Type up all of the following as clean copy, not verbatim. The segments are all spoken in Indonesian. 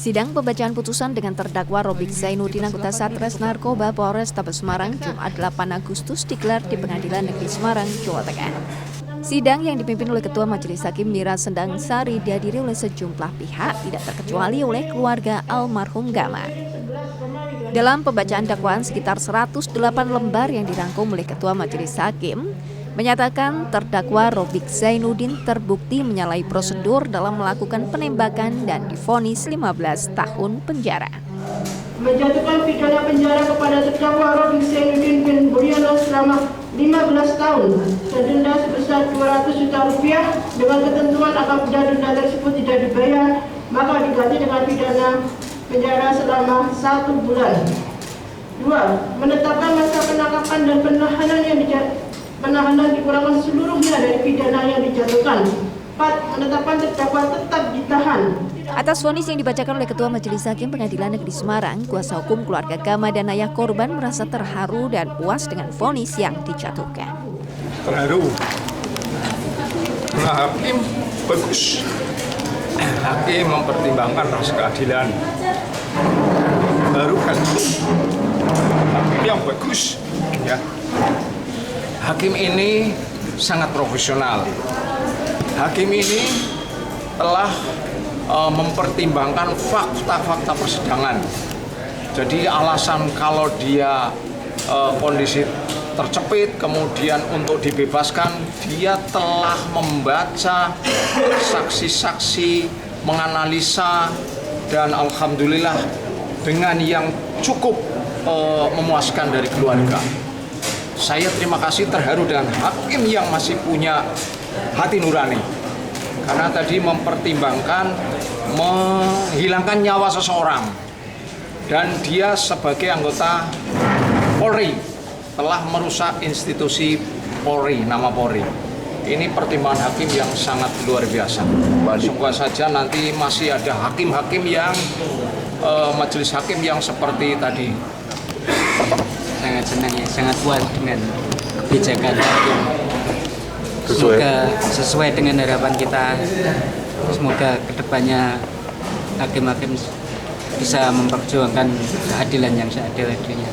Sidang pembacaan putusan dengan terdakwa Robik Zainuddin anggota Satres Narkoba Polrestabes Semarang Jumat 8 Agustus digelar di Pengadilan Negeri Semarang, Jawa Tengah. Sidang yang dipimpin oleh Ketua Majelis Hakim Mira Sendang Sari dihadiri oleh sejumlah pihak, tidak terkecuali oleh keluarga almarhum Gama. Dalam pembacaan dakwaan sekitar 108 lembar yang dirangkum oleh Ketua Majelis Hakim, menyatakan terdakwa Robik Zainuddin terbukti menyalahi prosedur dalam melakukan penembakan dan divonis 15 tahun penjara. Menjatuhkan pidana penjara kepada terdakwa Robik Zainuddin bin Buryono selama 15 tahun dan denda sebesar 200 juta rupiah dengan ketentuan apabila denda tersebut tidak dibayar maka diganti dengan pidana penjara selama 1 bulan. 2. Menetapkan masa penangkapan dan penahanan dikurangkan seluruhnya dari pidana yang dijatuhkan. 4. Menetapkan terdakwa tetap ditahan. Atas vonis yang dibacakan oleh Ketua Majelis Hakim Pengadilan Negeri Semarang, kuasa hukum keluarga Gama dan ayah korban merasa terharu dan puas dengan vonis yang dijatuhkan. Terharu. Nah, hakim bagus. Hakim mempertimbangkan rasa keadilan. Baru kan hakim yang bagus. Ya. Hakim ini sangat profesional. Hakim ini telah mempertimbangkan fakta-fakta persidangan. Jadi alasan kalau dia kondisi tercepit kemudian untuk dibebaskan, dia telah membaca saksi-saksi, menganalisa, dan alhamdulillah dengan yang cukup memuaskan dari keluarga. Saya terima kasih, terharu dengan hakim yang masih punya hati nurani. Karena tadi mempertimbangkan menghilangkan nyawa seseorang. Dan dia sebagai anggota Polri telah merusak institusi Polri, nama Polri. Ini pertimbangan hakim yang sangat luar biasa. Semoga saja nanti masih ada hakim-hakim yang majelis hakim yang seperti tadi. Sangat senang ya, sangat puas dengan kebijakan hakim. Semoga sesuai dengan harapan kita. Semoga kedepannya hakim-hakim bisa memperjuangkan keadilan yang seadil-adilnya.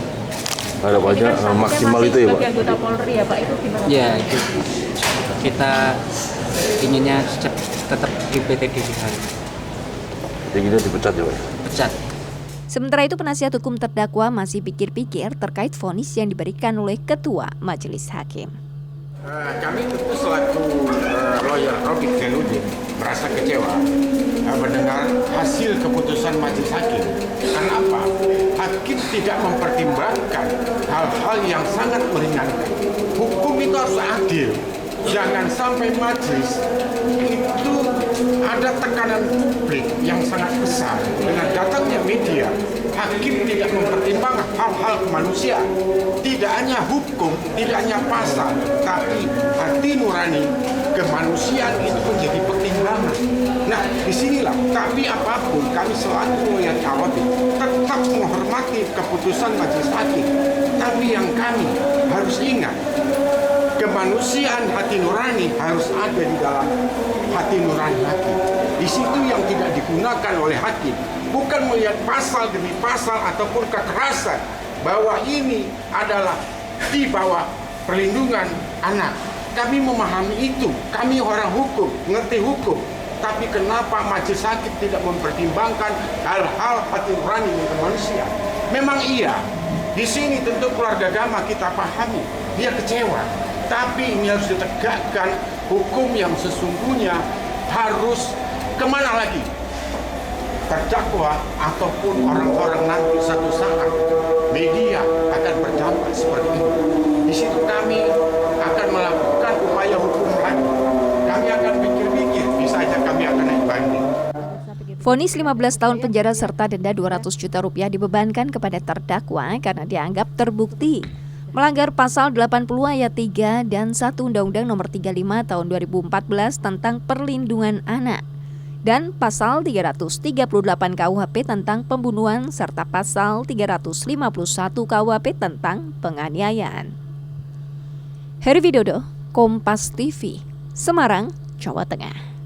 Harapannya maksimal itu ya Pak? Sebagai anggota Polri ya Pak, itu gimana? Ya, itu kita inginnya tetap di PT Dilihan. Inginnya dipecat ya Pak? Pecat. Sementara itu penasihat hukum terdakwa masih pikir-pikir terkait vonis yang diberikan oleh Ketua Majelis Hakim. Kami tentu selaku lawyer Robik Zainuddin merasa kecewa mendengar hasil keputusan majelis hakim. Karena apa? Hakim tidak mempertimbangkan hal-hal yang sangat meringankan. Hukum itu harus adil. Jangan sampai majelis itu ada tekanan publik yang sangat besar dengan datangnya media. Hakim tidak mempertimbangkan hal-hal kemanusiaan. Tidak hanya hukum, tidak hanya pasal, tapi hati nurani kemanusiaan itu menjadi pertimbangan. Nah, disinilah, tapi apapun kami selalu melihat awati tetap menghormati keputusan majelis hakim. Tapi yang kami harus ingat, kemanusiaan hati nurani harus ada di dalam hati nurani hakim. Di situ yang tidak digunakan oleh hakim, bukan melihat pasal demi pasal ataupun kekerasan, bahwa ini adalah di bawah perlindungan anak. Kami memahami itu, kami orang hukum, ngerti hukum. Tapi kenapa majelis hakim tidak mempertimbangkan hal-hal hati nurani dan kemanusiaan? Memang iya, di sini tentu keluarga Gama kita pahami, dia kecewa. Tapi ini harus ditegakkan, hukum yang sesungguhnya harus kemana lagi? Terdakwa ataupun orang-orang nanti satu saat media akan berdampak seperti ini. Di situ kami akan melakukan upaya hukum lagi. Kami akan pikir-pikir, bisa saja kami akan naik banding. Vonis 15 tahun penjara serta denda 200 juta rupiah dibebankan kepada terdakwa karena dianggap terbukti melanggar pasal 80 ayat 3 dan 1 Undang-Undang Nomor 35 Tahun 2014 tentang Perlindungan Anak dan pasal 338 KUHP tentang pembunuhan serta pasal 351 KUHP tentang penganiayaan. Heri Widodo, Kompas TV, Semarang, Jawa Tengah.